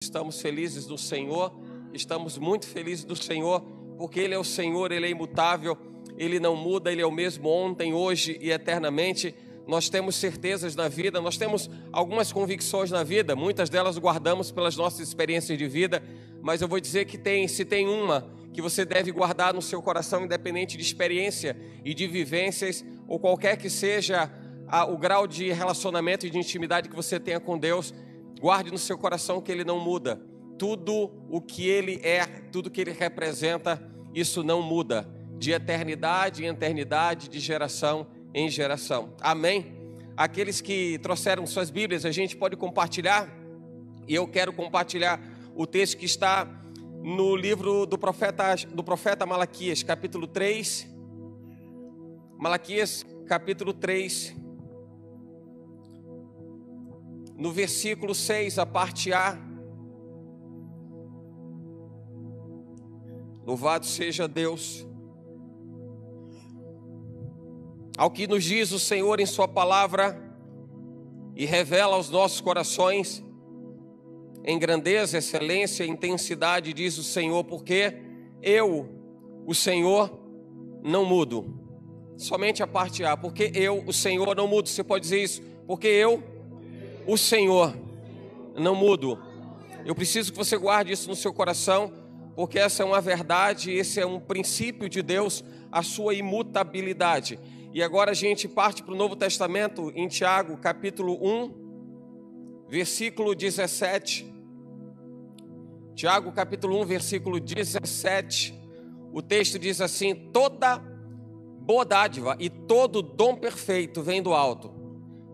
Estamos felizes do Senhor, estamos muito felizes do Senhor, porque Ele é o Senhor, Ele é imutável, Ele não muda, Ele é o mesmo ontem, hoje e eternamente. Nós temos certezas na vida, nós temos algumas convicções na vida, muitas delas guardamos pelas nossas experiências de vida, mas eu vou dizer que se tem uma que você deve guardar no seu coração, independente de experiência e de vivências, ou qualquer que seja o grau de relacionamento e de intimidade que você tenha com Deus, guarde no seu coração que Ele não muda. Tudo o que Ele é, tudo o que Ele representa, isso não muda. De eternidade em eternidade, de geração em geração. Amém? Aqueles que trouxeram suas Bíblias, a gente pode compartilhar. E eu quero compartilhar o texto que está no livro do profeta Malaquias, capítulo 3. Malaquias, capítulo 3. No versículo 6, a parte A. Louvado seja Deus. Ao que nos diz o Senhor em sua palavra e revela aos nossos corações, em grandeza, excelência e intensidade, diz o Senhor, porque eu, o Senhor, não mudo. Somente a parte A, porque eu, o Senhor, não mudo. Você pode dizer isso? Porque eu, o Senhor, não mudo. Eu preciso que você guarde isso no seu coração, porque essa é uma verdade, esse é um princípio de Deus, a sua imutabilidade. E agora a gente parte para o Novo Testamento, em Tiago, capítulo 1, versículo 17. Tiago, capítulo 1, versículo 17. O texto diz assim: toda boa dádiva e todo dom perfeito vem do alto,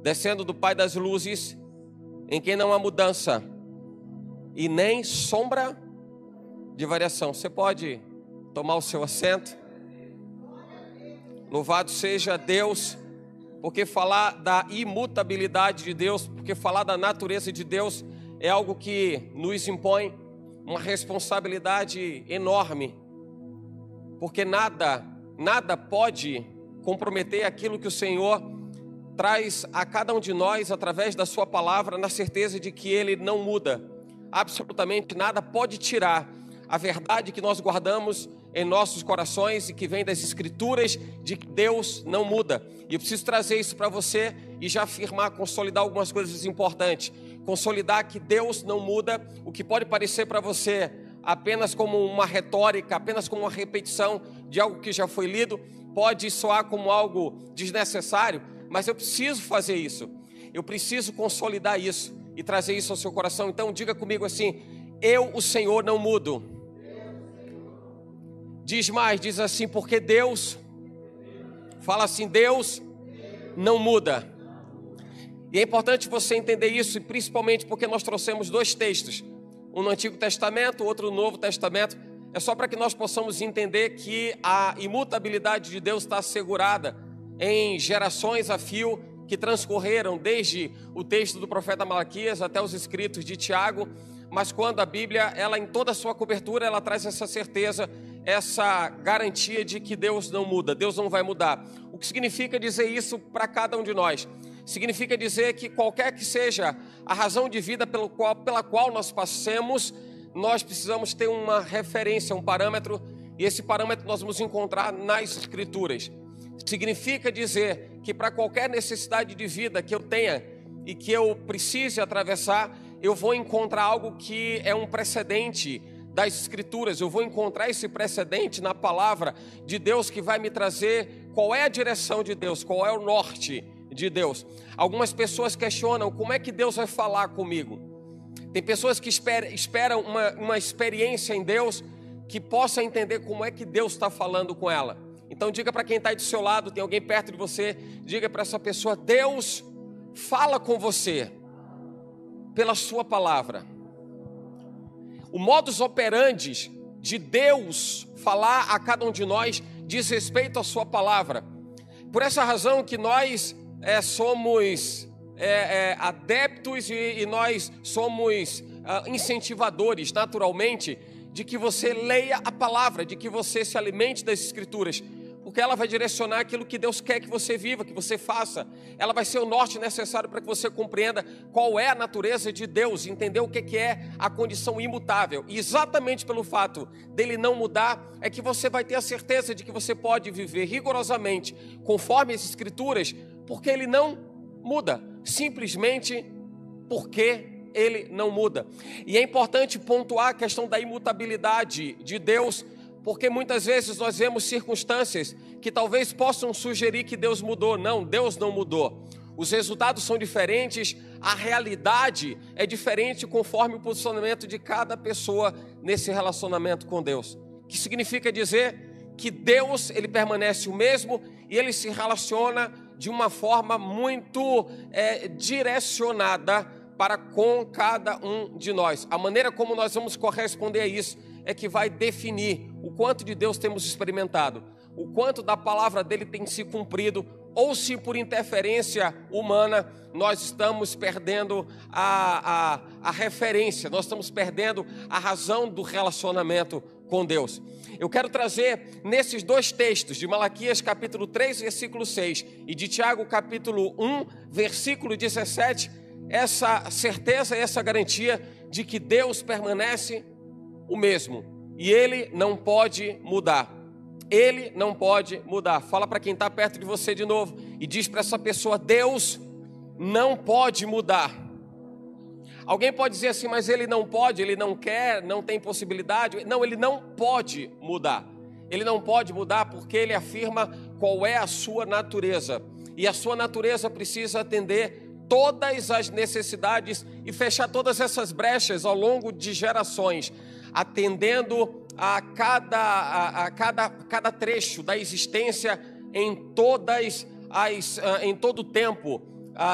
descendo do Pai das luzes, em quem não há mudança e nem sombra de variação. Você pode tomar o seu assento? Louvado seja Deus, porque falar da imutabilidade de Deus, porque falar da natureza de Deus é algo que nos impõe uma responsabilidade enorme, porque nada pode comprometer aquilo que o Senhor traz a cada um de nós através da sua palavra, na certeza de que Ele não muda. Absolutamente nada pode tirar a verdade que nós guardamos em nossos corações e que vem das Escrituras, de que Deus não muda. E eu preciso trazer isso para você e já afirmar, consolidar algumas coisas importantes. Consolidar que Deus não muda. O que pode parecer para você apenas como uma retórica, apenas como uma repetição de algo que já foi lido, pode soar como algo desnecessário, mas eu preciso fazer isso. Eu preciso consolidar isso e trazer isso ao seu coração. Então diga comigo assim: eu, o Senhor, não mudo. Diz mais, diz assim, porque Deus, fala assim, Deus não muda. E é importante você entender isso, e principalmente porque nós trouxemos dois textos, um no Antigo Testamento, outro no Novo Testamento. É só para que nós possamos entender que a imutabilidade de Deus está assegurada em gerações a fio que transcorreram desde o texto do profeta Malaquias até os escritos de Tiago. Mas quando a Bíblia, ela em toda a sua cobertura, ela traz essa certeza, essa garantia de que Deus não muda, Deus não vai mudar. O que significa dizer isso para cada um de nós? Significa dizer que qualquer que seja a razão de vida pela qual nós passemos, nós precisamos ter uma referência, um parâmetro, e esse parâmetro nós vamos encontrar nas Escrituras. Significa dizer que para qualquer necessidade de vida que eu tenha e que eu precise atravessar, eu vou encontrar algo que é um precedente das Escrituras. Eu vou encontrar esse precedente na palavra de Deus, que vai me trazer qual é a direção de Deus, qual é o norte de Deus. Algumas pessoas questionam como é que Deus vai falar comigo. Tem pessoas que esperam uma experiência em Deus que possa entender como é que Deus está falando com ela. Então diga para quem está aí do seu lado, tem alguém perto de você, diga para essa pessoa: Deus fala com você pela sua palavra. O modus operandi de Deus falar a cada um de nós diz respeito à sua palavra. Por essa razão que nós somos adeptos e nós somos incentivadores naturalmente de que você leia a palavra, de que você se alimente das Escrituras. porque ela vai direcionar aquilo que Deus quer que você viva, que você faça. Ela vai ser o norte necessário para que você compreenda qual é a natureza de Deus, entender o que é a condição imutável. E exatamente pelo fato dele não mudar, é que você vai ter a certeza de que você pode viver rigorosamente conforme as Escrituras, porque ele não muda, simplesmente porque ele não muda. E é importante pontuar a questão da imutabilidade de Deus, porque muitas vezes nós vemos circunstâncias que talvez possam sugerir que Deus mudou. Não, Deus não mudou. Os resultados são diferentes, a realidade é diferente conforme o posicionamento de cada pessoa nesse relacionamento com Deus. Que significa dizer que Deus, ele permanece o mesmo e ele se relaciona de uma forma muito direcionada para com cada um de nós. A maneira como nós vamos corresponder a isso é que vai definir o quanto de Deus temos experimentado, o quanto da palavra dele tem se cumprido, ou se por interferência humana nós estamos perdendo a referência, nós estamos perdendo a razão do relacionamento com Deus. Eu quero trazer nesses dois textos, de Malaquias capítulo 3, versículo 6, e de Tiago capítulo 1, versículo 17, essa certeza e essa garantia de que Deus permanece o mesmo, e ele não pode mudar. Ele não pode mudar. Fala para quem está perto de você de novo e diz para essa pessoa: Deus não pode mudar. Alguém pode dizer assim, mas ele não pode, ele não quer, não tem possibilidade. Não, ele não pode mudar. Ele não pode mudar porque ele afirma qual é a sua natureza, e a sua natureza precisa atender todas as necessidades e fechar todas essas brechas ao longo de gerações, atendendo a cada trecho da existência em todo o tempo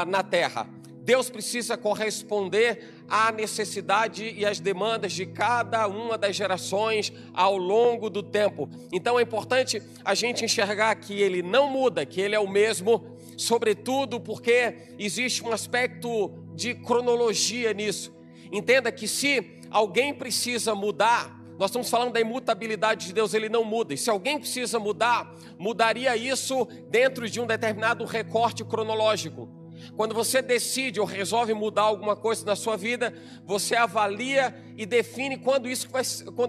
na terra. Deus precisa corresponder à necessidade e às demandas de cada uma das gerações ao longo do tempo. Então é importante a gente enxergar que ele não muda, que ele é o mesmo, sobretudo porque existe um aspecto de cronologia nisso. Entenda que se alguém precisa mudar, nós estamos falando da imutabilidade de Deus, ele não muda. E se alguém precisa mudar, mudaria isso dentro de um determinado recorte cronológico. Quando você decide ou resolve mudar alguma coisa na sua vida, você avalia e define quando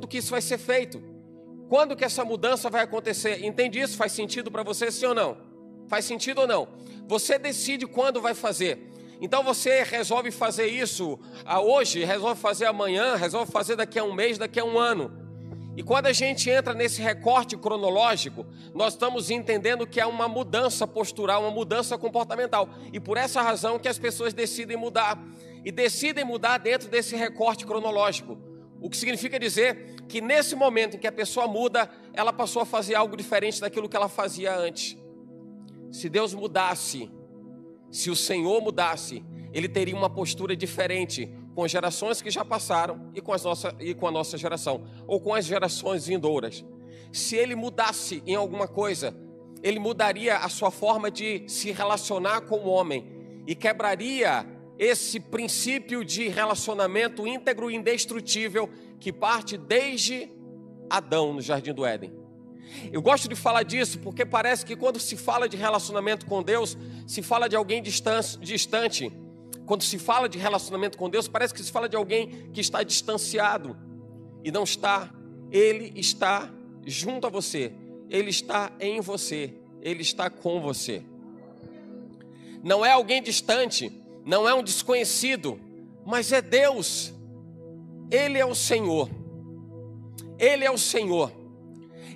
que isso vai ser feito. Quando que essa mudança vai acontecer. Entende isso? Faz sentido para você, sim ou não? Faz sentido ou não? Você decide quando vai fazer. Então você resolve fazer isso hoje, resolve fazer amanhã, resolve fazer daqui a um mês, daqui a um ano. E quando a gente entra nesse recorte cronológico, nós estamos entendendo que há uma mudança postural, uma mudança comportamental. E por essa razão que as pessoas decidem mudar. E decidem mudar dentro desse recorte cronológico. O que significa dizer que nesse momento em que a pessoa muda, ela passou a fazer algo diferente daquilo que ela fazia antes. Se Deus mudasse, se o Senhor mudasse, ele teria uma postura diferente com as gerações que já passaram e com a nossa geração, ou com as gerações vindouras. Se ele mudasse em alguma coisa, ele mudaria a sua forma de se relacionar com o homem e quebraria esse princípio de relacionamento íntegro e indestrutível que parte desde Adão no Jardim do Éden. Eu gosto de falar disso porque parece que quando se fala de relacionamento com Deus, se fala de alguém distante. Quando se fala de relacionamento com Deus, parece que se fala de alguém que está distanciado. E não está. Ele está junto a você. Ele está em você. Ele está com você. Não é alguém distante, não é um desconhecido, mas é Deus. Ele é o Senhor. Ele é o Senhor.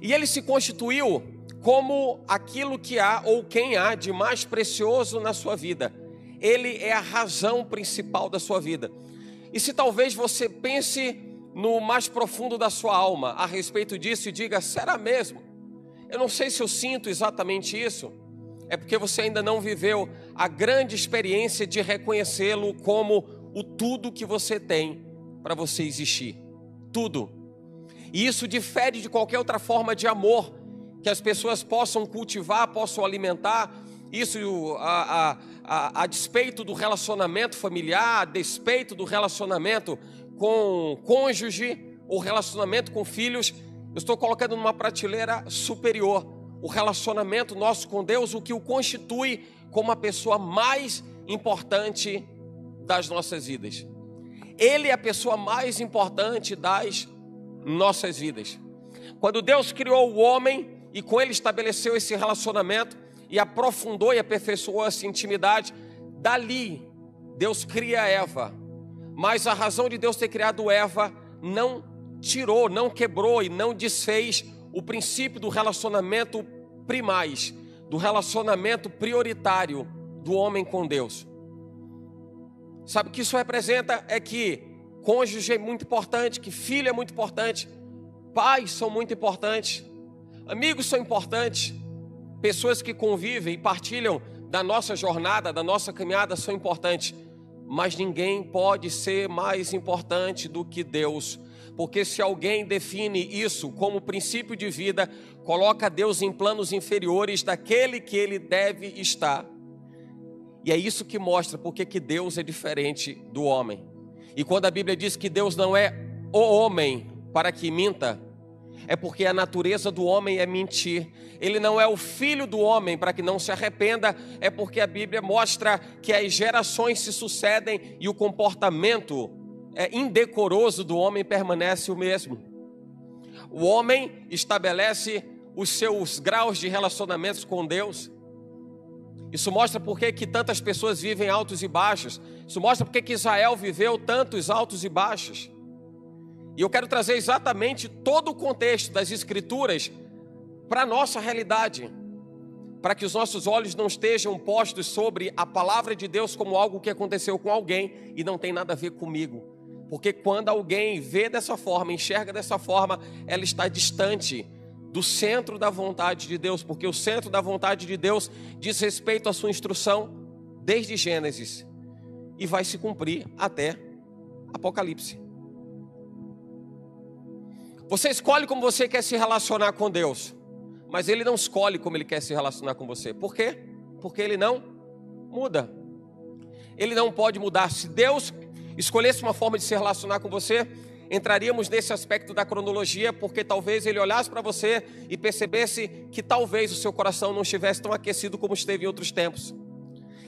E ele se constituiu como aquilo que há ou quem há de mais precioso na sua vida. Ele é a razão principal da sua vida. E se talvez você pense no mais profundo da sua alma a respeito disso e diga, será mesmo? Eu não sei se eu sinto exatamente isso. É porque você ainda não viveu a grande experiência de reconhecê-lo como o tudo que você tem para você existir. Tudo. E isso difere de qualquer outra forma de amor que as pessoas possam cultivar, possam alimentar. Isso a despeito do relacionamento familiar, a despeito do relacionamento com cônjuge ou relacionamento com filhos, eu estou colocando numa prateleira superior, o relacionamento nosso com Deus, o que o constitui como a pessoa mais importante das nossas vidas. Ele é a pessoa mais importante das nossas vidas. Quando Deus criou o homem e com ele estabeleceu esse relacionamento e aprofundou e aperfeiçoou essa intimidade, dali Deus cria Eva. Mas a razão de Deus ter criado Eva não tirou, não quebrou e não desfez o princípio do relacionamento primaz, do relacionamento prioritário do homem com Deus. Sabe o que isso representa? É que cônjuge é muito importante, que filho é muito importante, pais são muito importantes, amigos são importantes, pessoas que convivem e partilham da nossa jornada, da nossa caminhada são importantes, mas ninguém pode ser mais importante do que Deus, porque se alguém define isso como princípio de vida, coloca Deus em planos inferiores daquele que ele deve estar. E é isso que mostra porque que Deus é diferente do homem. E quando a Bíblia diz que Deus não é o homem para que minta, é porque a natureza do homem é mentir. Ele não é o filho do homem para que não se arrependa, é porque a Bíblia mostra que as gerações se sucedem e o comportamento indecoroso do homem permanece o mesmo. O homem estabelece os seus graus de relacionamentos com Deus. Isso mostra porque que tantas pessoas vivem altos e baixos. Isso mostra porque que Israel viveu tantos altos e baixos. E eu quero trazer exatamente todo o contexto das Escrituras para a nossa realidade, para que os nossos olhos não estejam postos sobre a palavra de Deus como algo que aconteceu com alguém e não tem nada a ver comigo. Porque quando alguém vê dessa forma, enxerga dessa forma, ela está distante do centro da vontade de Deus, porque o centro da vontade de Deus diz respeito à sua instrução desde Gênesis e vai se cumprir até Apocalipse. Você escolhe como você quer se relacionar com Deus, mas Ele não escolhe como Ele quer se relacionar com você. Por quê? Porque Ele não muda. Ele não pode mudar. Se Deus escolhesse uma forma de se relacionar com você, entraríamos nesse aspecto da cronologia, porque talvez Ele olhasse para você e percebesse que talvez o seu coração não estivesse tão aquecido como esteve em outros tempos.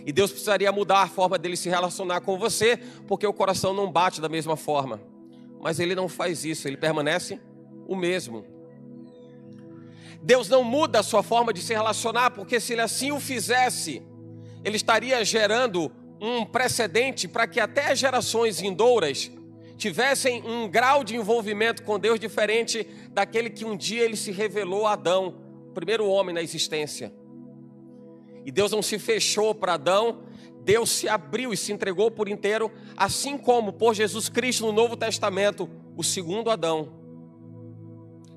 E Deus precisaria mudar a forma dele se relacionar com você, porque o coração não bate da mesma forma. Mas Ele não faz isso, Ele permanece o mesmo. Deus não muda a sua forma de se relacionar, porque se Ele assim o fizesse, Ele estaria gerando um precedente para que até gerações vindouras tivessem um grau de envolvimento com Deus diferente daquele que um dia Ele se revelou a Adão, o primeiro homem na existência. E Deus não se fechou para Adão, Deus se abriu e se entregou por inteiro, assim como por Jesus Cristo no Novo Testamento, o segundo Adão.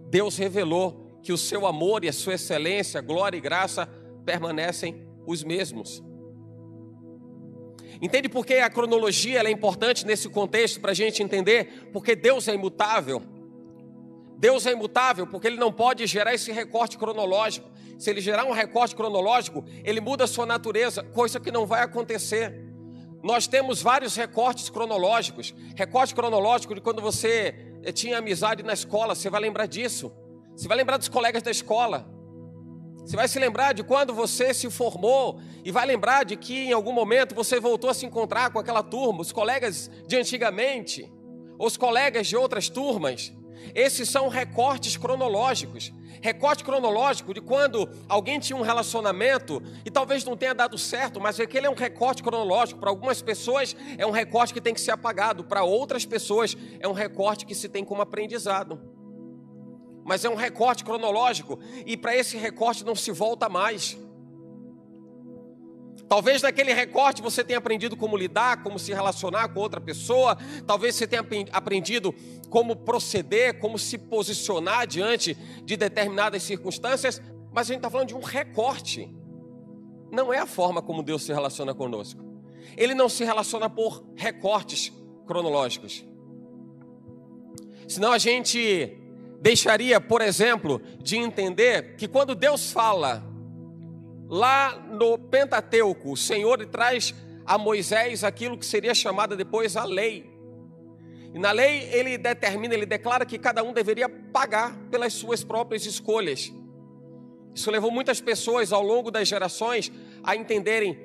Deus revelou que o seu amor e a sua excelência, glória e graça permanecem os mesmos. Entende por que a cronologia ela é importante nesse contexto para a gente entender? Porque Deus é imutável. Deus é imutável porque Ele não pode gerar esse recorte cronológico. Se Ele gerar um recorte cronológico, Ele muda a sua natureza, coisa que não vai acontecer. Nós temos vários recortes cronológicos. Recorte cronológico de quando você tinha amizade na escola, você vai lembrar disso. Você vai lembrar dos colegas da escola. Você vai se lembrar de quando você se formou e vai lembrar de que em algum momento você voltou a se encontrar com aquela turma, os colegas de antigamente, os colegas de outras turmas. Esses são recortes cronológicos. Recorte cronológico de quando alguém tinha um relacionamento e talvez não tenha dado certo, mas aquele é um recorte cronológico. Para algumas pessoas é um recorte que tem que ser apagado, para outras pessoas é um recorte que se tem como aprendizado. Mas é um recorte cronológico e para esse recorte não se volta mais. Talvez naquele recorte você tenha aprendido como lidar, como se relacionar com outra pessoa. Talvez você tenha aprendido como proceder, como se posicionar diante de determinadas circunstâncias. Mas a gente está falando de um recorte. Não é a forma como Deus se relaciona conosco. Ele não se relaciona por recortes cronológicos. Senão a gente deixaria, por exemplo, de entender que quando Deus fala lá no Pentateuco, o Senhor traz a Moisés aquilo que seria chamada depois a lei. E na lei ele determina, ele declara que cada um deveria pagar pelas suas próprias escolhas. Isso levou muitas pessoas ao longo das gerações a entenderem,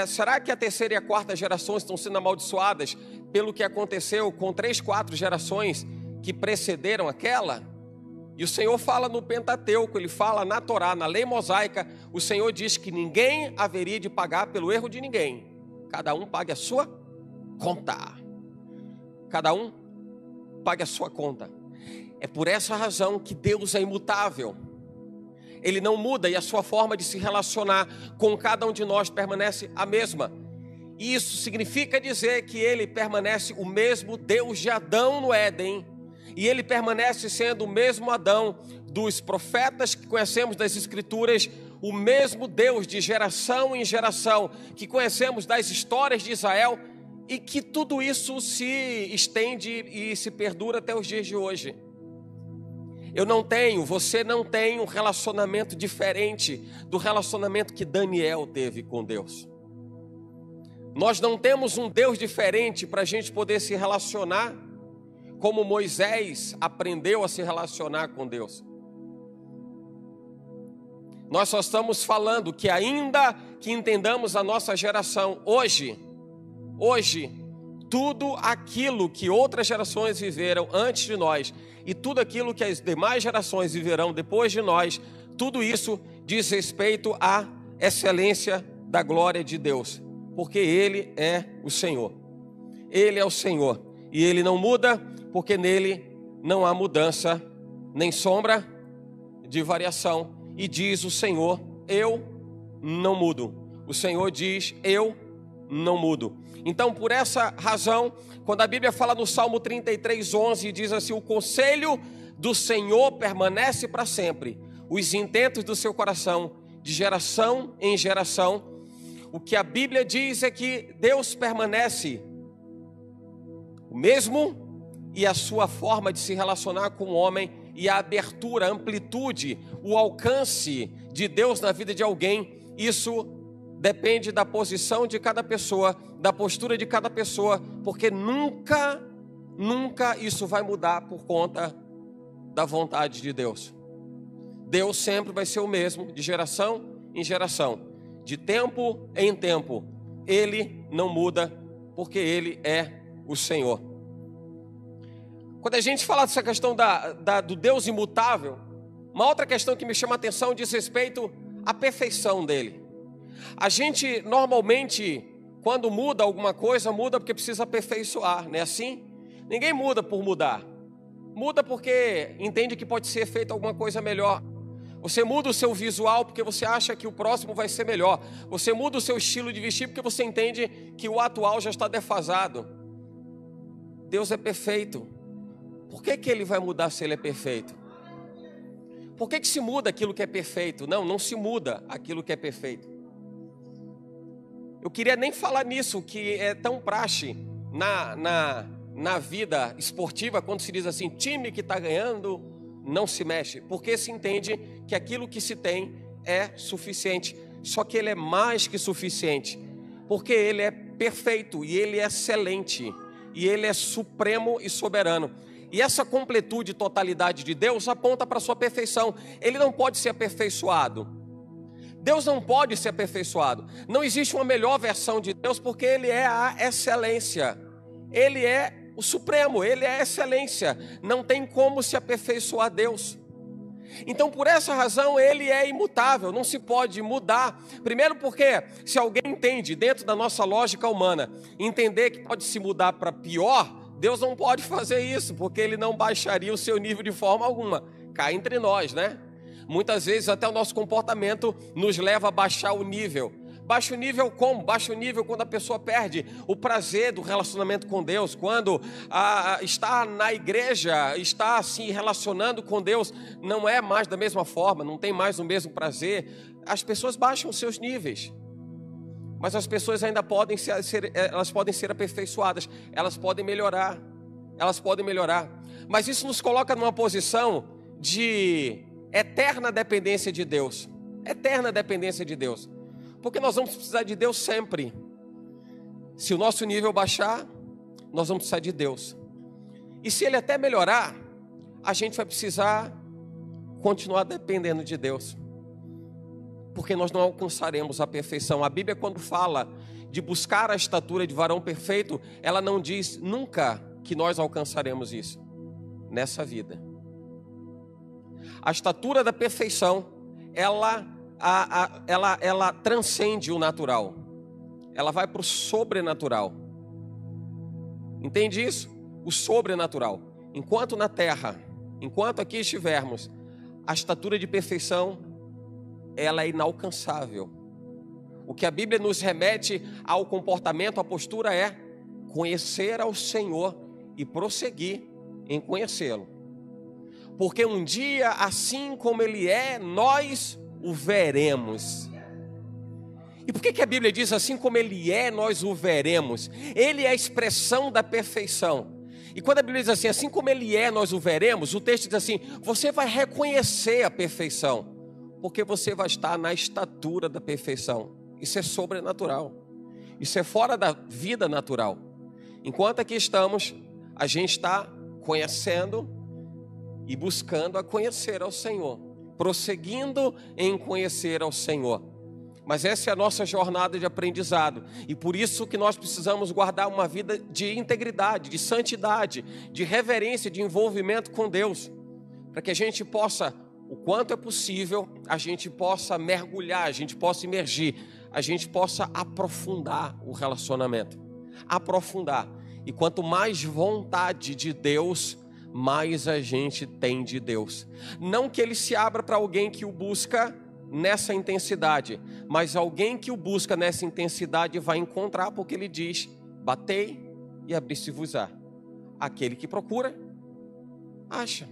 será que a terceira e a quarta gerações estão sendo amaldiçoadas pelo que aconteceu com 3, 4 gerações que precederam aquela? E o Senhor fala no Pentateuco, Ele fala na Torá, na lei mosaica, o Senhor diz que ninguém haveria de pagar pelo erro de ninguém. Cada um pague a sua conta. Cada um pague a sua conta. É por essa razão que Deus é imutável. Ele não muda e a sua forma de se relacionar com cada um de nós permanece a mesma. E isso significa dizer que Ele permanece o mesmo Deus de Adão no Éden. E Ele permanece sendo o mesmo Adão dos profetas que conhecemos das Escrituras, o mesmo Deus de geração em geração que conhecemos das histórias de Israel, e que tudo isso se estende e se perdura até os dias de hoje. Você não tem um relacionamento diferente do relacionamento que Daniel teve com Deus. Nós não temos um Deus diferente para a gente poder se relacionar como Moisés aprendeu a se relacionar com Deus. Nós só estamos falando que ainda que entendamos a nossa geração hoje, tudo aquilo que outras gerações viveram antes de nós e tudo aquilo que as demais gerações viverão depois de nós, tudo isso diz respeito à excelência da glória de Deus, porque Ele é o Senhor. Ele é o Senhor e Ele não muda, porque nele não há mudança nem sombra de variação. E diz o Senhor, eu não mudo. O Senhor diz, eu não mudo. Então, por essa razão, quando a Bíblia fala no Salmo 33:11, diz assim: o conselho do Senhor permanece para sempre, os intentos do seu coração, de geração em geração. O que a Bíblia diz é que Deus permanece o mesmo, e a sua forma de se relacionar com o homem, e a abertura, a amplitude, o alcance de Deus na vida de alguém, isso depende da posição de cada pessoa, da postura de cada pessoa, porque nunca isso vai mudar por conta da vontade de Deus. Deus sempre vai ser o mesmo, de geração em geração, de tempo em tempo. Ele não muda, porque Ele é o Senhor. Quando a gente fala dessa questão do Deus imutável, uma outra questão que me chama a atenção diz respeito à perfeição dele. A gente normalmente, quando muda alguma coisa, muda porque precisa aperfeiçoar, não é assim? Ninguém muda por mudar. Muda porque entende que pode ser feita alguma coisa melhor. Você muda o seu visual porque você acha que o próximo vai ser melhor. Você muda o seu estilo de vestir porque você entende que o atual já está defasado. Deus é perfeito. Por que Ele vai mudar se Ele é perfeito? Por que se muda aquilo que é perfeito? Não se muda aquilo que é perfeito. Eu queria nem falar nisso, que é tão praxe na vida esportiva, quando se diz assim, time que está ganhando não se mexe, porque se entende que aquilo que se tem é suficiente. Só que Ele é mais que suficiente, porque Ele é perfeito e Ele é excelente, e Ele é supremo e soberano. E essa completude e totalidade de Deus aponta para a sua perfeição. Ele não pode ser aperfeiçoado. Deus não pode ser aperfeiçoado. Não existe uma melhor versão de Deus, porque Ele é a excelência. Ele é o supremo, Ele é a excelência. Não tem como se aperfeiçoar Deus. Então, por essa razão, Ele é imutável, não se pode mudar. Primeiro porque, se alguém entende, dentro da nossa lógica humana, entender que pode se mudar para pior, Deus não pode fazer isso, porque Ele não baixaria o seu nível de forma alguma. Cá entre nós, né? Muitas vezes até o nosso comportamento nos leva a baixar o nível. Baixa o nível como? Baixa o nível quando a pessoa perde o prazer do relacionamento com Deus, quando está na igreja, está se relacionando com Deus, não é mais da mesma forma, não tem mais o mesmo prazer. As pessoas baixam os seus níveis. Mas as pessoas ainda podem ser aperfeiçoadas, elas podem melhorar, Mas isso nos coloca numa posição de eterna dependência de Deus, porque nós vamos precisar de Deus sempre. Se o nosso nível baixar, nós vamos precisar de Deus. E se ele até melhorar, a gente vai precisar continuar dependendo de Deus. porque nós não alcançaremos a perfeição. A Bíblia, quando fala de buscar a estatura de varão perfeito, ela não diz nunca que nós alcançaremos isso nessa vida. A estatura da perfeição, ela transcende o natural. Ela vai para o sobrenatural. Entende isso? O sobrenatural. Enquanto na terra, enquanto aqui estivermos, a estatura de perfeição, ela é inalcançável. O que a Bíblia nos remete ao comportamento, à postura é conhecer ao Senhor e prosseguir em conhecê-lo. Porque um dia, assim como Ele é, nós o veremos. E por que a Bíblia diz assim como Ele é, nós o veremos? Ele é a expressão da perfeição. E quando a Bíblia diz assim como Ele é, nós o veremos, o texto diz assim, você vai reconhecer a perfeição, porque você vai estar na estatura da perfeição. Isso é sobrenatural. Isso é fora da vida natural. Enquanto aqui estamos, a gente está conhecendo e buscando a conhecer ao Senhor, prosseguindo em conhecer ao Senhor. Mas essa é a nossa jornada de aprendizado, e por isso que nós precisamos guardar uma vida de integridade, de santidade, de reverência, de envolvimento com Deus, para que a gente possa, o quanto é possível, a gente possa mergulhar, a gente possa imergir, a gente possa aprofundar o relacionamento, aprofundar. E quanto mais vontade de Deus, mais a gente tem de Deus. Não que Ele se abra para alguém que o busca nessa intensidade, mas alguém que o busca nessa intensidade vai encontrar, porque Ele diz, batei e abri-se-vos-á. Aquele que procura, acha.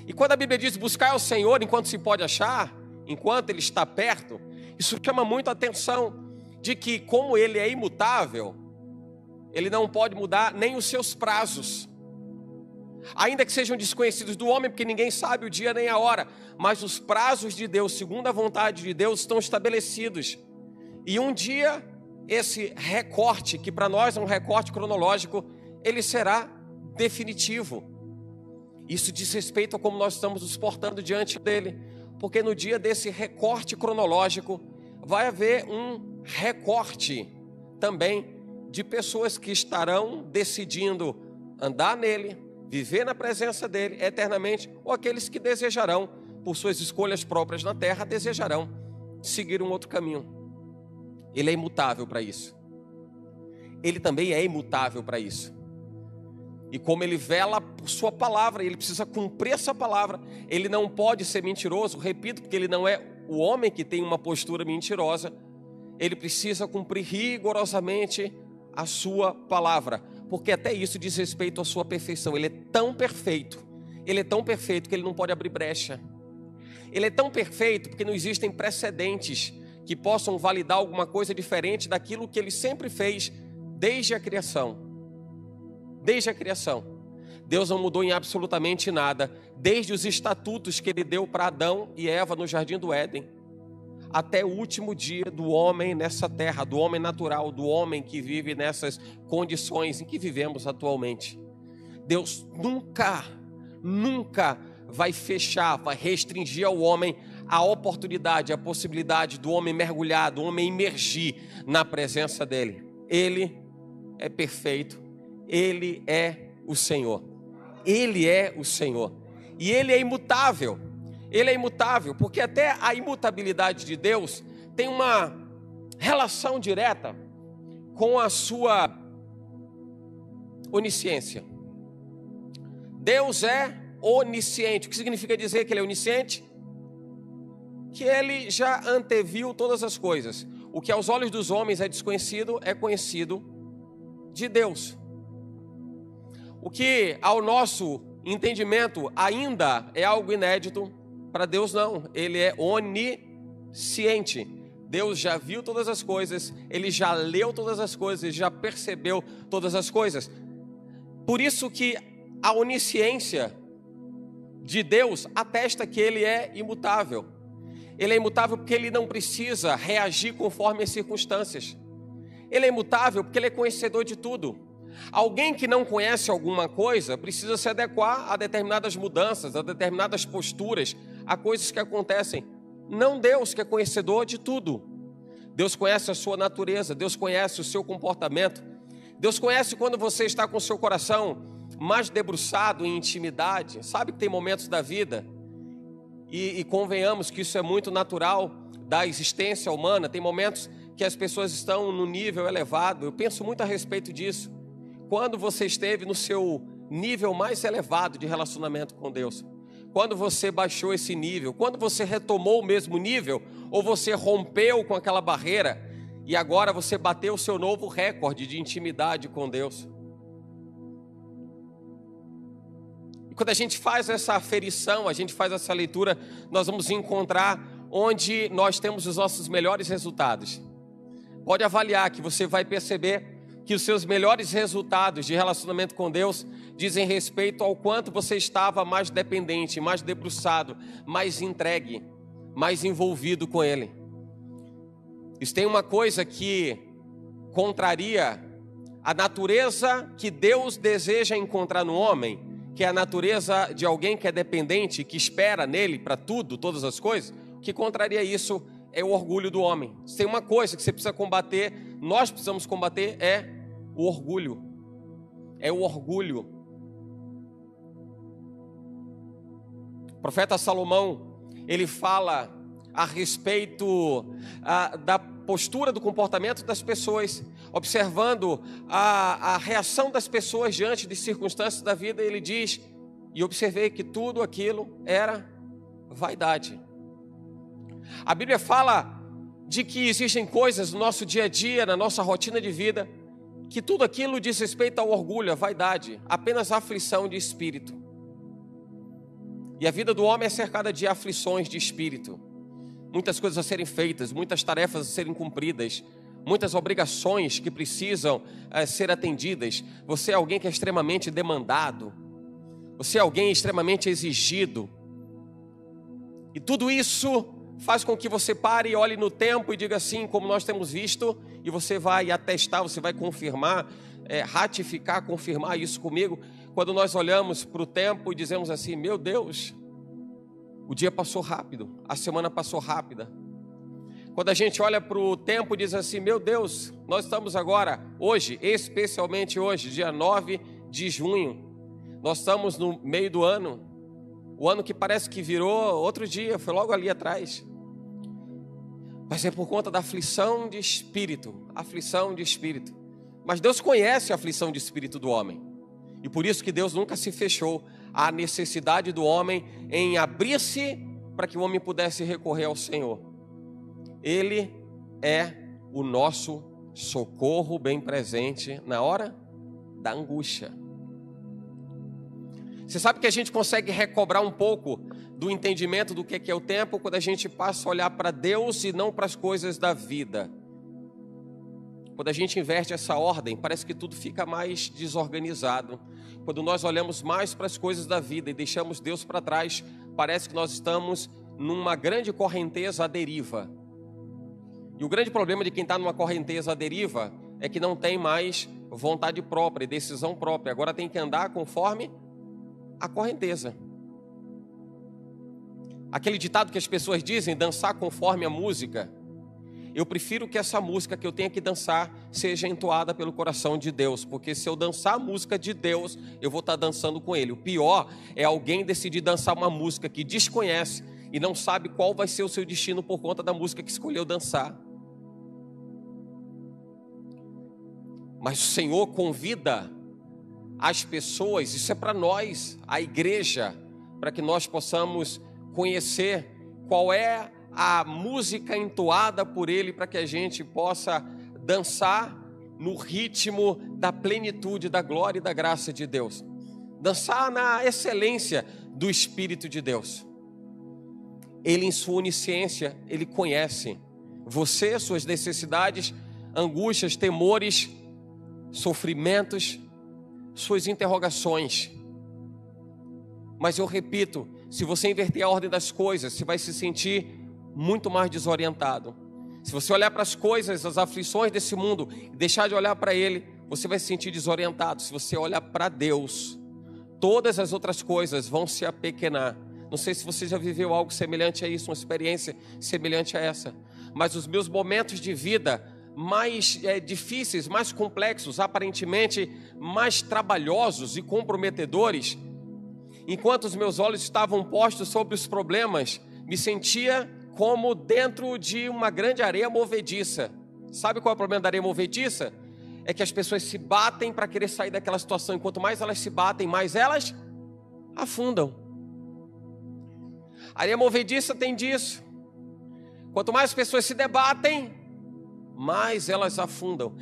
E quando a Bíblia diz buscar ao Senhor enquanto se pode achar, enquanto Ele está perto, isso chama muito a atenção de que, como Ele é imutável, Ele não pode mudar nem os seus prazos. Ainda que sejam desconhecidos do homem, porque ninguém sabe o dia nem a hora, mas os prazos de Deus, segundo a vontade de Deus, estão estabelecidos. E um dia, esse recorte, que para nós é um recorte cronológico, ele será definitivo. Isso diz respeito a como nós estamos nos portando diante dele, porque no dia desse recorte cronológico, vai haver um recorte também de pessoas que estarão decidindo andar nele, viver na presença dele eternamente, ou aqueles que desejarão, por suas escolhas próprias na terra, desejarão seguir um outro caminho. Ele é imutável para isso. Ele também é imutável para isso. E como Ele vela por sua palavra, Ele precisa cumprir essa palavra. Ele não pode ser mentiroso, repito, porque Ele não é o homem que tem uma postura mentirosa. Ele precisa cumprir rigorosamente a sua palavra, porque até isso diz respeito à sua perfeição. Ele é tão perfeito que Ele não pode abrir brecha. Ele é tão perfeito porque não existem precedentes que possam validar alguma coisa diferente daquilo que Ele sempre fez desde a criação. Desde a criação. Deus não mudou em absolutamente nada, desde os estatutos que Ele deu para Adão e Eva no Jardim do Éden, até o último dia do homem nessa terra, do homem natural, do homem que vive nessas condições em que vivemos atualmente. Deus nunca vai fechar, vai restringir ao homem a oportunidade, a possibilidade do homem mergulhar, do homem imergir na presença dEle. Ele é perfeito, Ele é o Senhor. Ele é o Senhor. E Ele é imutável. Ele é imutável, porque até a imutabilidade de Deus tem uma relação direta com a sua onisciência. Deus é onisciente. O que significa dizer que Ele é onisciente? Que Ele já anteviu todas as coisas. O que aos olhos dos homens é desconhecido, é conhecido de Deus. O que ao nosso entendimento ainda é algo inédito, para Deus não. Ele é onisciente. Deus já viu todas as coisas, Ele já leu todas as coisas, Ele já percebeu todas as coisas. Por isso que a onisciência de Deus atesta que Ele é imutável. Ele é imutável porque Ele não precisa reagir conforme as circunstâncias. Ele é imutável porque Ele é conhecedor de tudo. Alguém que não conhece alguma coisa precisa se adequar a determinadas mudanças, a determinadas posturas, a coisas que acontecem não Deus, que é conhecedor de tudo. Deus conhece a sua natureza, Deus conhece o seu comportamento. Deus conhece quando você está com o seu coração mais debruçado em intimidade. Sabe que tem momentos da vida, e convenhamos que isso é muito natural da existência humana. Tem momentos que as pessoas estão no nível elevado. Eu penso muito a respeito disso. Quando você esteve no seu nível mais elevado de relacionamento com Deus, quando você baixou esse nível, quando você retomou o mesmo nível, ou você rompeu com aquela barreira e agora você bateu o seu novo recorde de intimidade com Deus. E quando a gente faz essa aferição, a gente faz essa leitura, nós vamos encontrar onde nós temos os nossos melhores resultados. Pode avaliar que você vai perceber que os seus melhores resultados de relacionamento com Deus dizem respeito ao quanto você estava mais dependente, mais debruçado, mais entregue, mais envolvido com Ele. Isso tem uma coisa que contraria a natureza que Deus deseja encontrar no homem, que é a natureza de alguém que é dependente, que espera nele para tudo, todas as coisas. O que contraria isso é o orgulho do homem. Se tem uma coisa que você precisa combater, nós precisamos combater, é o orgulho. É o orgulho. O profeta Salomão, ele fala a respeito da postura, do comportamento das pessoas, observando a reação das pessoas diante de circunstâncias da vida. Ele diz: e observei que tudo aquilo era vaidade. A Bíblia fala de que existem coisas no nosso dia a dia, na nossa rotina de vida, que tudo aquilo diz respeito ao orgulho, à vaidade, apenas aflição de espírito. E a vida do homem é cercada de aflições de espírito. Muitas coisas a serem feitas, muitas tarefas a serem cumpridas, muitas obrigações que precisam ser atendidas. Você é alguém que é extremamente demandado. Você é alguém extremamente exigido. E tudo isso faz com que você pare e olhe no tempo e diga assim, como nós temos visto, e você vai atestar, você vai confirmar, ratificar, confirmar isso comigo. Quando nós olhamos para o tempo e dizemos assim: meu Deus, o dia passou rápido, a semana passou rápida. Quando a gente olha para o tempo e diz assim: meu Deus, nós estamos agora, hoje, especialmente hoje, dia 9 de junho, nós estamos no meio do ano. O ano que parece que virou outro dia, foi logo ali atrás. Mas é por conta da aflição de espírito, aflição de espírito. Mas Deus conhece a aflição de espírito do homem. E por isso que Deus nunca se fechou à necessidade do homem em abrir-se para que o homem pudesse recorrer ao Senhor. Ele é o nosso socorro bem presente na hora da angústia. Você sabe que a gente consegue recobrar um pouco do entendimento do que é o tempo quando a gente passa a olhar para Deus e não para as coisas da vida. Quando a gente inverte essa ordem, parece que tudo fica mais desorganizado. Quando nós olhamos mais para as coisas da vida e deixamos Deus para trás, parece que nós estamos numa grande correnteza à deriva. E o grande problema de quem está numa correnteza à deriva é que não tem mais vontade própria e decisão própria. Agora tem que andar conforme a correnteza. Aquele ditado que as pessoas dizem, dançar conforme a música. Eu prefiro que essa música que eu tenha que dançar seja entoada pelo coração de Deus, porque se eu dançar a música de Deus, eu vou estar dançando com Ele. O pior é alguém decidir dançar uma música que desconhece e não sabe qual vai ser o seu destino por conta da música que escolheu dançar. Mas o Senhor convida as pessoas, isso é para nós, a igreja, para que nós possamos conhecer qual é a música entoada por Ele, para que a gente possa dançar no ritmo da plenitude, da glória e da graça de Deus. Dançar na excelência do Espírito de Deus. Ele, em sua onisciência, Ele conhece você, suas necessidades, angústias, temores, sofrimentos, suas interrogações. Mas eu repito, se você inverter a ordem das coisas, você vai se sentir muito mais desorientado. Se você olhar para as coisas, as aflições desse mundo, e deixar de olhar para Ele, você vai se sentir desorientado. Se você olhar para Deus, todas as outras coisas vão se apequenar. Não sei se você já viveu algo semelhante a isso, uma experiência semelhante a essa. Mas os meus momentos de vida mais difíceis, mais complexos, aparentemente mais trabalhosos e comprometedores, enquanto os meus olhos estavam postos sobre os problemas, me sentia como dentro de uma grande areia movediça. Sabe qual é o problema da areia movediça? É que as pessoas se batem para querer sair daquela situação, e quanto mais elas se batem, mais elas afundam. A areia movediça tem disso. Quanto mais as pessoas se debatem, mais elas afundam.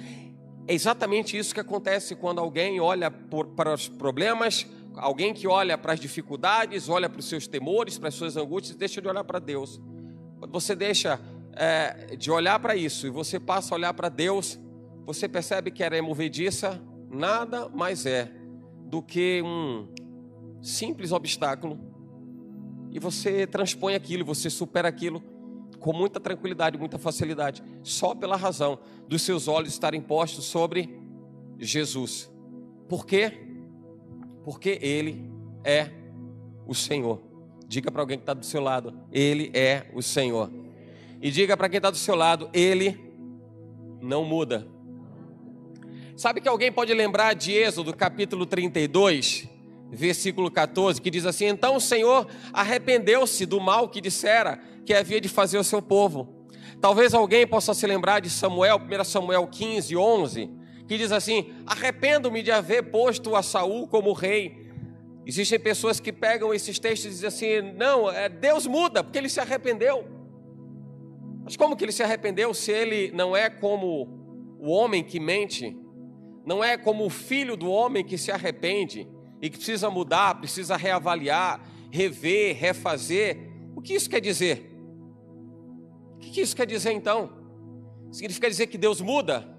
É exatamente isso que acontece quando alguém olha para os problemas, alguém que olha para as dificuldades, olha para os seus temores, para as suas angústias, deixa de olhar para Deus. Quando você deixa de olhar para isso e você passa a olhar para Deus, você percebe que a areia movediça nada mais é do que um simples obstáculo, e você transpõe aquilo, você supera aquilo com muita tranquilidade, muita facilidade, só pela razão dos seus olhos estarem postos sobre Jesus. Por quê? Porque Ele é o Senhor. Diga para alguém que está do seu lado: Ele é o Senhor. E diga para quem está do seu lado: Ele não muda. Sabe que alguém pode lembrar de Êxodo capítulo 32, versículo 14, que diz assim: então o Senhor arrependeu-se do mal que dissera que havia de fazer o seu povo. Talvez alguém possa se lembrar de Samuel, 1 Samuel 15, 11, que diz assim: arrependo-me de haver posto a Saul como rei. Existem pessoas que pegam esses textos e dizem assim: não, Deus muda porque Ele se arrependeu. Mas como que Ele se arrependeu se Ele não é como o homem que mente? Não é como o filho do homem que se arrepende e que precisa mudar, precisa reavaliar, rever, refazer? O que isso quer dizer? O que isso quer dizer então? Significa dizer que Deus muda?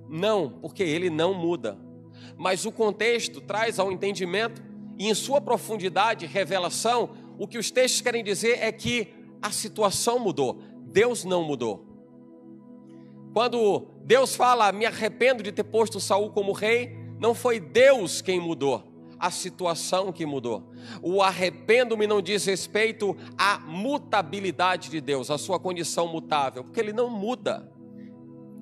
Não, porque Ele não muda. Mas o contexto traz ao entendimento e em sua profundidade, revelação, o que os textos querem dizer é que a situação mudou, Deus não mudou. Quando Deus fala: me arrependo de ter posto Saul como rei, não foi Deus quem mudou, a situação que mudou. O arrependo-me não diz respeito à mutabilidade de Deus, à sua condição mutável, porque Ele não muda.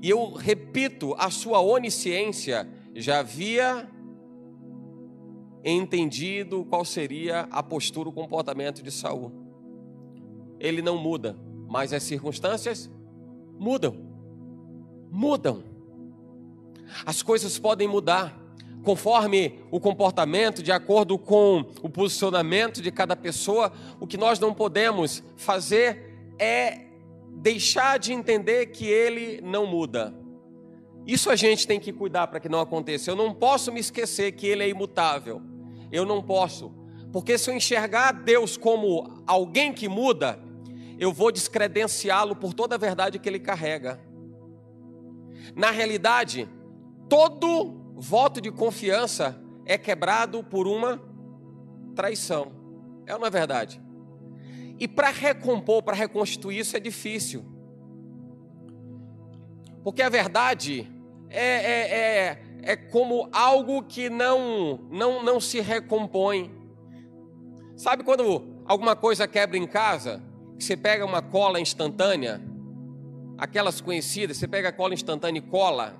E eu repito, a sua onisciência já havia entendido qual seria a postura, o comportamento de Saul. Ele não muda, mas as circunstâncias mudam. As coisas podem mudar conforme o comportamento, de acordo com o posicionamento de cada pessoa. O que nós não podemos fazer é deixar de entender que Ele não muda. Isso a gente tem que cuidar para que não aconteça. Eu não posso me esquecer que Ele é imutável. Eu não posso, porque se eu enxergar Deus como alguém que muda, eu vou descredenciá-lo por toda a verdade que Ele carrega. Na realidade, todo voto de confiança é quebrado por uma traição. É ou não é verdade? E para recompor, para reconstituir isso é difícil. Porque a verdade é como algo que não se recompõe. Sabe quando alguma coisa quebra em casa, que você pega uma cola instantânea, aquelas conhecidas, você pega a cola instantânea e cola.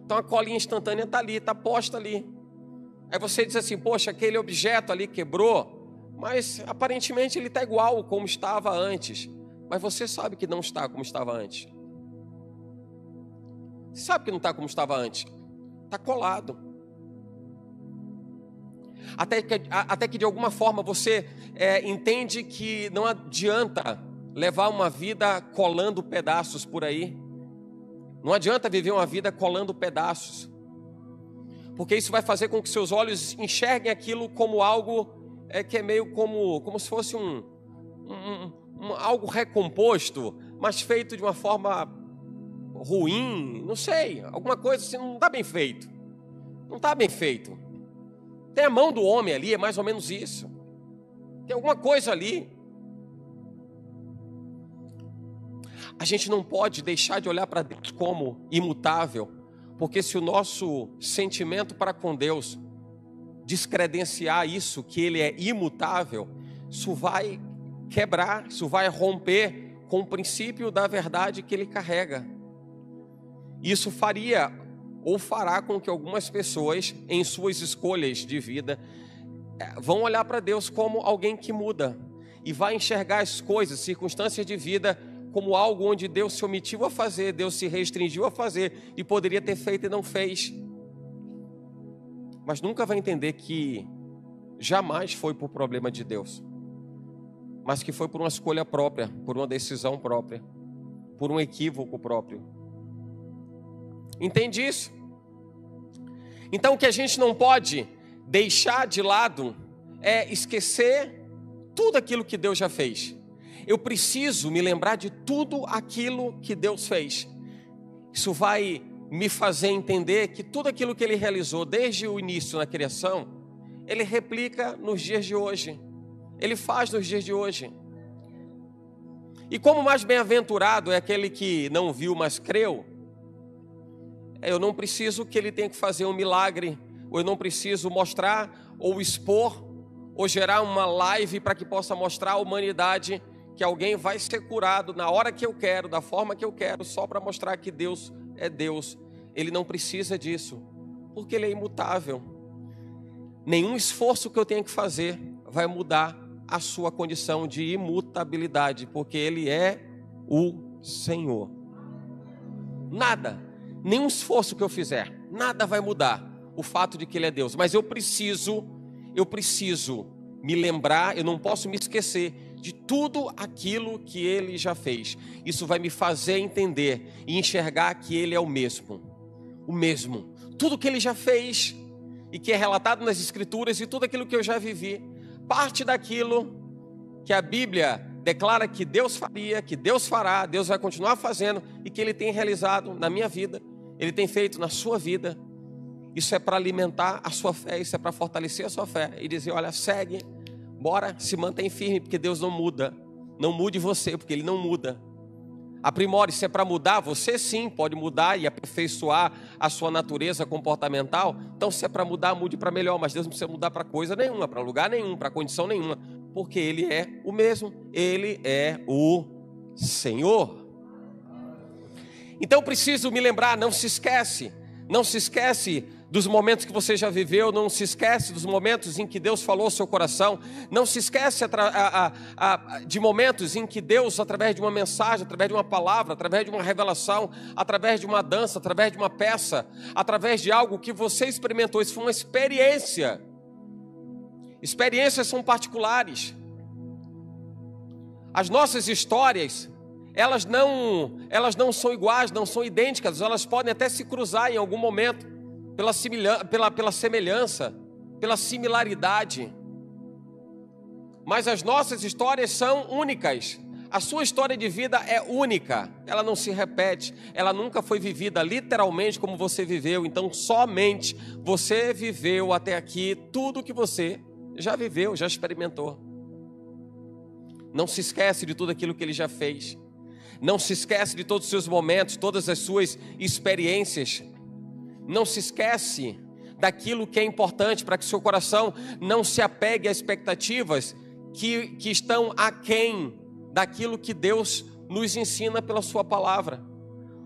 Então a colinha instantânea está ali, está posta ali. Aí você diz assim: poxa, aquele objeto ali quebrou, mas aparentemente ele está igual como estava antes. Mas você sabe que não está como estava antes. Você sabe que não está como estava antes. Está colado. Até que de alguma forma você entende que não adianta levar uma vida colando pedaços por aí. Não adianta viver uma vida colando pedaços, porque isso vai fazer com que seus olhos enxerguem aquilo como algo que é meio como se fosse algo recomposto, mas feito de uma forma ruim, não sei, alguma coisa assim, não está bem feito. Não está bem feito. Tem a mão do homem ali, é mais ou menos isso. Tem alguma coisa ali. A gente não pode deixar de olhar para Deus como imutável, porque se o nosso sentimento para com Deus descredenciar isso, que Ele é imutável, isso vai quebrar, isso vai romper com o princípio da verdade que ele carrega. Isso faria ou fará com que algumas pessoas, em suas escolhas de vida, vão olhar para Deus como alguém que muda e vai enxergar as coisas, circunstâncias de vida, como algo onde Deus se omitiu a fazer, Deus se restringiu a fazer e poderia ter feito e não fez. Mas nunca vai entender que jamais foi por problema de Deus, mas que foi por uma escolha própria, por uma decisão própria, por um equívoco próprio. Entende isso? Então o que a gente não pode deixar de lado é esquecer tudo aquilo que Deus já fez. Eu preciso me lembrar de tudo aquilo que Deus fez. Isso vai me fazer entender que tudo aquilo que Ele realizou desde o início na criação, Ele replica nos dias de hoje. Ele faz nos dias de hoje. E como mais bem-aventurado é aquele que não viu, mas creu, eu não preciso que Ele tenha que fazer um milagre, ou eu não preciso mostrar, ou expor, ou gerar uma live para que possa mostrar à humanidade que alguém vai ser curado na hora que eu quero, da forma que eu quero, só para mostrar que Deus é Deus. Ele não precisa disso, porque Ele é imutável. Nenhum esforço que eu tenha que fazer vai mudar a sua condição de imutabilidade, porque Ele é o Senhor. Nada, nenhum esforço que eu fizer, nada vai mudar o fato de que Ele é Deus. Mas eu preciso me lembrar, eu não posso me esquecer de tudo aquilo que Ele já fez. Isso vai me fazer entender e enxergar que Ele é o mesmo. Tudo que Ele já fez e que é relatado nas Escrituras e tudo aquilo que eu já vivi, parte daquilo que a Bíblia declara que Deus faria, que Deus fará, Deus vai continuar fazendo e que Ele tem realizado na minha vida, Ele tem feito na sua vida. Isso é para alimentar a sua fé, isso é para fortalecer a sua fé e dizer, olha, segue, bora, se mantém firme, porque Deus não muda. Não mude você, porque Ele não muda. Aprimore, se é para mudar, você sim pode mudar e aperfeiçoar a sua natureza comportamental. Então, se é para mudar, mude para melhor, mas Deus não precisa mudar para coisa nenhuma, para lugar nenhum, para condição nenhuma, porque Ele é o mesmo, Ele é o Senhor. Então, preciso me lembrar, não se esquece dos momentos que você já viveu, não se esquece dos momentos em que Deus falou ao seu coração, não se esquece de momentos em que Deus, através de uma mensagem, através de uma palavra, através de uma revelação, através de uma dança, através de uma peça, através de algo que você experimentou, isso foi uma experiência. Experiências são particulares. As nossas histórias, elas não são iguais, não são idênticas, elas podem até se cruzar em algum momento, pela semelhança, pela similaridade. Mas as nossas histórias são únicas. A sua história de vida é única, ela não se repete, ela nunca foi vivida literalmente como você viveu. Então somente você viveu até aqui tudo que você já viveu, já experimentou. Não se esquece de tudo aquilo que Ele já fez. Não se esquece de todos os seus momentos, todas as suas experiências. Não se esquece daquilo que é importante para que seu coração não se apegue a expectativas que estão aquém daquilo que Deus nos ensina pela sua palavra.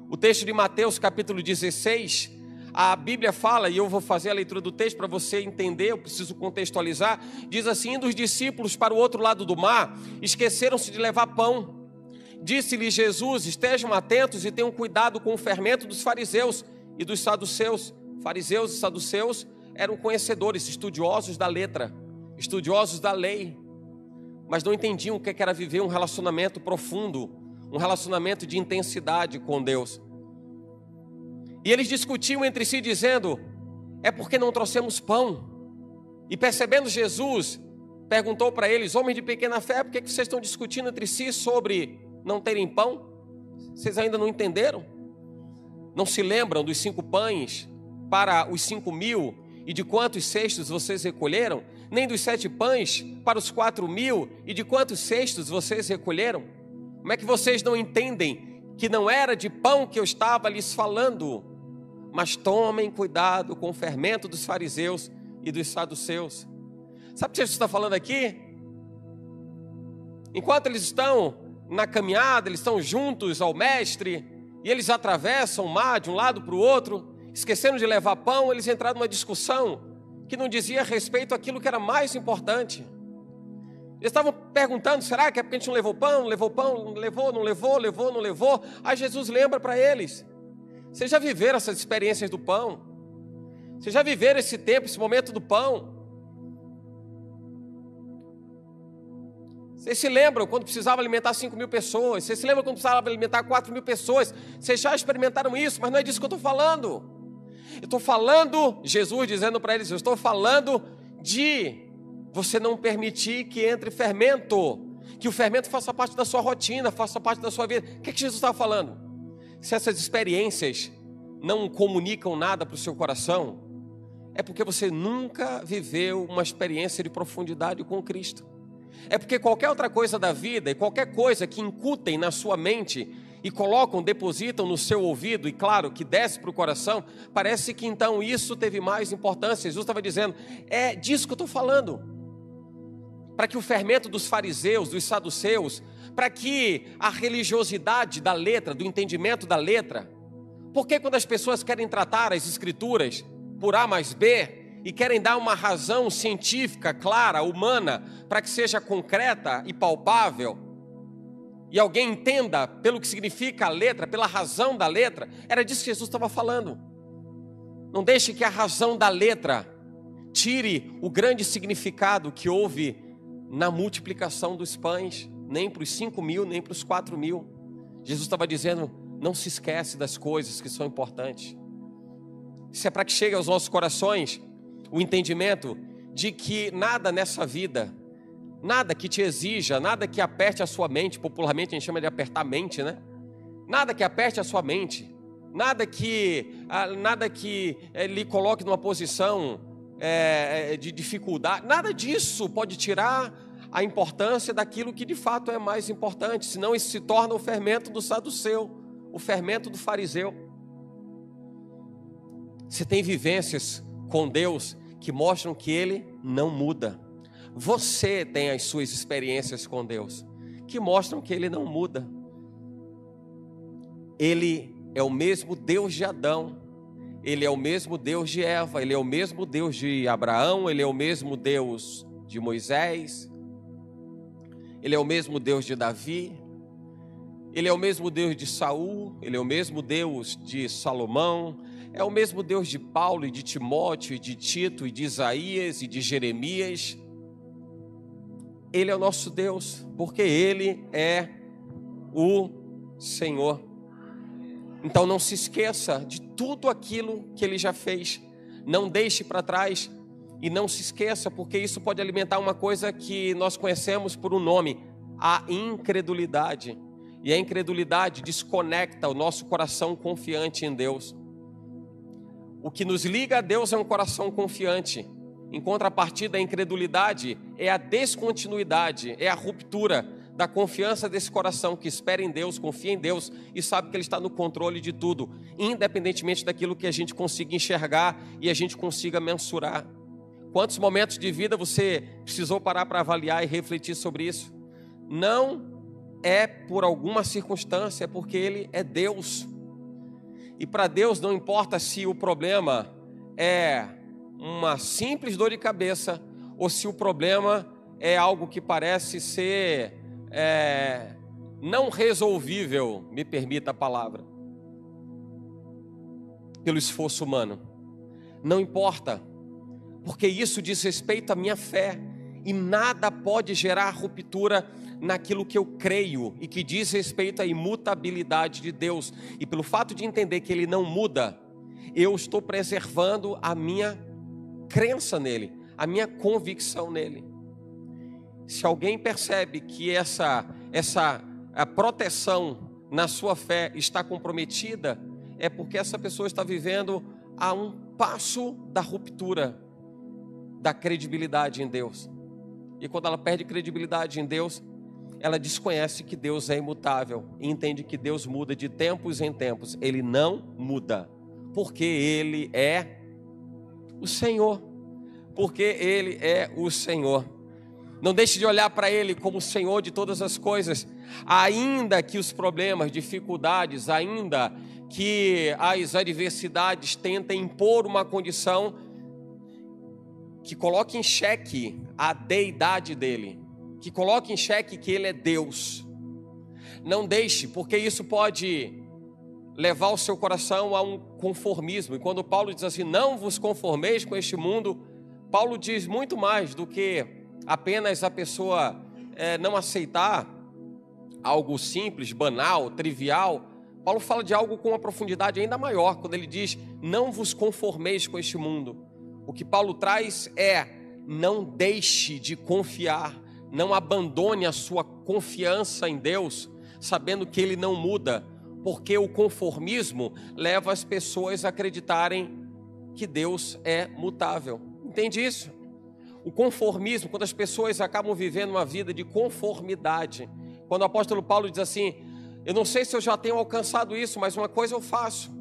O texto de Mateus capítulo 16, a Bíblia fala, e eu vou fazer a leitura do texto para você entender, eu preciso contextualizar, diz assim: indo os discípulos para o outro lado do mar, esqueceram-se de levar pão. Disse-lhe Jesus, estejam atentos e tenham cuidado com o fermento dos fariseus e dos saduceus. Fariseus e saduceus eram conhecedores, estudiosos da letra, estudiosos da lei, mas não entendiam o que era viver um relacionamento profundo, um relacionamento de intensidade com Deus. E eles discutiam entre si dizendo, é porque não trouxemos pão. E percebendo Jesus, perguntou para eles, homens de pequena fé, por que vocês estão discutindo entre si sobre não terem pão? Vocês ainda não entenderam? Não se lembram dos 5 pães para os 5.000 e de quantos cestos vocês recolheram? Nem dos 7 pães para os 4.000 e de quantos cestos vocês recolheram? Como é que vocês não entendem que não era de pão que eu estava lhes falando? Mas tomem cuidado com o fermento dos fariseus e dos saduceus. Sabe o que Jesus está falando aqui? Enquanto eles estão na caminhada, eles estão juntos ao mestre, e eles atravessam o mar de um lado para o outro, esquecendo de levar pão, eles entraram numa discussão que não dizia respeito àquilo que era mais importante. Eles estavam perguntando, será que é porque a gente não levou pão? Não levou pão? Não levou, não levou, levou, não levou? Aí Jesus lembra para eles, vocês já viveram essas experiências do pão? Vocês já viveram esse tempo, esse momento do pão? Vocês se lembram quando precisava alimentar 5.000 pessoas? Vocês se lembram quando precisava alimentar 4.000 pessoas? Vocês já experimentaram isso, mas não é disso que eu estou falando. Eu estou falando, Jesus dizendo para eles, eu estou falando de você não permitir que entre fermento, que o fermento faça parte da sua rotina, faça parte da sua vida. O que Jesus estava falando? Se essas experiências não comunicam nada para o seu coração, é porque você nunca viveu uma experiência de profundidade com Cristo. É porque qualquer outra coisa da vida e qualquer coisa que incutem na sua mente e colocam, depositam no seu ouvido e claro, que desce para o coração, parece que então isso teve mais importância. Jesus estava dizendo, é disso que eu estou falando. Para que o fermento dos fariseus, dos saduceus, para que a religiosidade da letra, do entendimento da letra, porque quando as pessoas querem tratar as escrituras por A mais B, e querem dar uma razão científica, clara, humana, para que seja concreta e palpável, e alguém entenda pelo que significa a letra, pela razão da letra, era disso que Jesus estava falando. Não deixe que a razão da letra tire o grande significado que houve na multiplicação dos pães, nem para os 5.000, nem para os 4.000. Jesus estava dizendo, não se esquece das coisas que são importantes. Isso é para que chegue aos nossos corações o entendimento de que nada nessa vida, nada que te exija, nada que aperte a sua mente, popularmente a gente chama de apertar a mente, né? Nada que aperte a sua mente, nada que lhe coloque numa posição de dificuldade, nada disso pode tirar a importância daquilo que de fato é mais importante, senão isso se torna o fermento do saduceu, o fermento do fariseu. Você tem vivências com Deus que mostram que Ele não muda. Você tem as suas experiências com Deus que mostram que Ele não muda. Ele é o mesmo Deus de Adão, Ele é o mesmo Deus de Eva, Ele é o mesmo Deus de Abraão, Ele é o mesmo Deus de Moisés, Ele é o mesmo Deus de Davi, Ele é o mesmo Deus de Saul, Ele é o mesmo Deus de Salomão, é o mesmo Deus de Paulo e de Timóteo e de Tito e de Isaías e de Jeremias. Ele é o nosso Deus, porque Ele é o Senhor. Então não se esqueça de tudo aquilo que Ele já fez. Não deixe para trás e não se esqueça, porque isso pode alimentar uma coisa que nós conhecemos por um nome, a incredulidade. E a incredulidade desconecta o nosso coração confiante em Deus. O que nos liga a Deus é um coração confiante. Em contrapartida, a incredulidade é a descontinuidade, é a ruptura da confiança desse coração que espera em Deus, confia em Deus e sabe que Ele está no controle de tudo, independentemente daquilo que a gente consiga enxergar e a gente consiga mensurar. Quantos momentos de vida você precisou parar para avaliar e refletir sobre isso? Não é por alguma circunstância, é porque Ele é Deus. E para Deus não importa se o problema é uma simples dor de cabeça ou se o problema é algo que parece ser não resolvível, me permita a palavra, pelo esforço humano. Não importa, porque isso diz respeito à minha fé e nada pode gerar ruptura naquilo que eu creio e que diz respeito à imutabilidade de Deus. E pelo fato de entender que Ele não muda, eu estou preservando a minha crença nele, a minha convicção nele. Se alguém percebe que a proteção na sua fé está comprometida, é porque essa pessoa está vivendo a um passo da ruptura da credibilidade em Deus. E quando ela perde credibilidade em Deus, ela desconhece que Deus é imutável e entende que Deus muda de tempos em tempos. Ele não muda, porque Ele é o Senhor. Porque Ele é o Senhor. Não deixe de olhar para Ele como o Senhor de todas as coisas. Ainda que os problemas, dificuldades, ainda que as adversidades tentem impor uma condição que coloque em xeque a deidade dEle, que coloque em xeque que Ele é Deus. Não deixe, porque isso pode levar o seu coração a um conformismo. E quando Paulo diz assim, não vos conformeis com este mundo, Paulo diz muito mais do que apenas a pessoa não aceitar algo simples, banal, trivial. Paulo fala de algo com uma profundidade ainda maior, quando ele diz, não vos conformeis com este mundo. O que Paulo traz é, não deixe de confiar, não abandone a sua confiança em Deus, sabendo que Ele não muda, porque o conformismo leva as pessoas a acreditarem que Deus é mutável. Entende isso? O conformismo, quando as pessoas acabam vivendo uma vida de conformidade, quando o apóstolo Paulo diz assim, eu não sei se eu já tenho alcançado isso, mas uma coisa eu faço,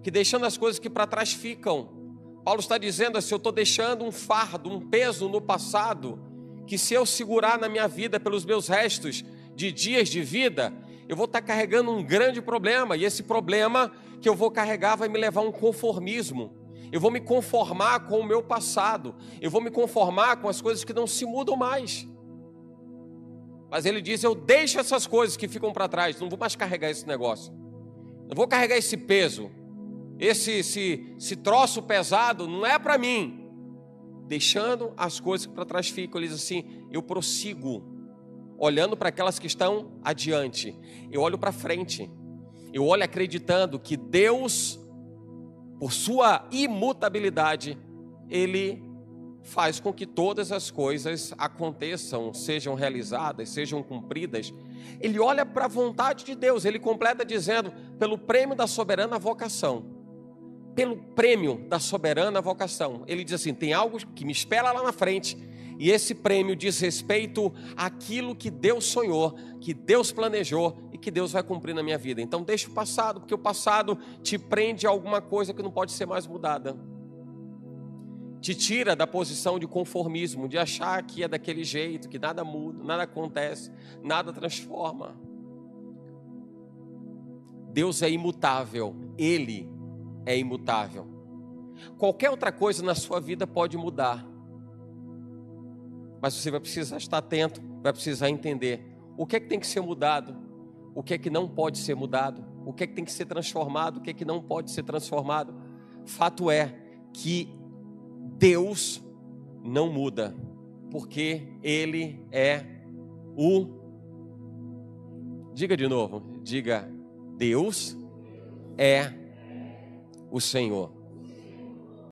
que deixando as coisas que para trás ficam, Paulo está dizendo assim, eu estou deixando um fardo, um peso no passado, que se eu segurar na minha vida pelos meus restos de dias de vida, eu vou estar carregando um grande problema, e esse problema que eu vou carregar vai me levar a um conformismo. Eu vou me conformar com o meu passado, eu vou me conformar com as coisas que não se mudam mais. Mas ele diz, eu deixo essas coisas que ficam para trás, não vou mais carregar esse negócio, não vou carregar esse peso, esse troço pesado não é para mim. Deixando as coisas que para trás ficam, ele diz assim, eu prossigo, olhando para aquelas que estão adiante, eu olho para frente, eu olho acreditando que Deus, por sua imutabilidade, Ele faz com que todas as coisas aconteçam, sejam realizadas, sejam cumpridas. Ele olha para a vontade de Deus, ele completa dizendo, pelo prêmio da soberana vocação, pelo prêmio da soberana vocação, ele diz assim, tem algo que me espera lá na frente, e esse prêmio diz respeito àquilo que Deus sonhou, que Deus planejou e que Deus vai cumprir na minha vida. Então deixa o passado, porque o passado te prende a alguma coisa que não pode ser mais mudada. Te tira da posição de conformismo, de achar que é daquele jeito, que nada muda, nada acontece, nada transforma. Deus é imutável, Ele é imutável. Qualquer outra coisa na sua vida pode mudar, mas você vai precisar estar atento, vai precisar entender o que é que tem que ser mudado, o que é que não pode ser mudado, o que é que tem que ser transformado, o que é que não pode ser transformado. Fato é que Deus não muda, porque Ele é diga de novo, diga, Deus é o Senhor.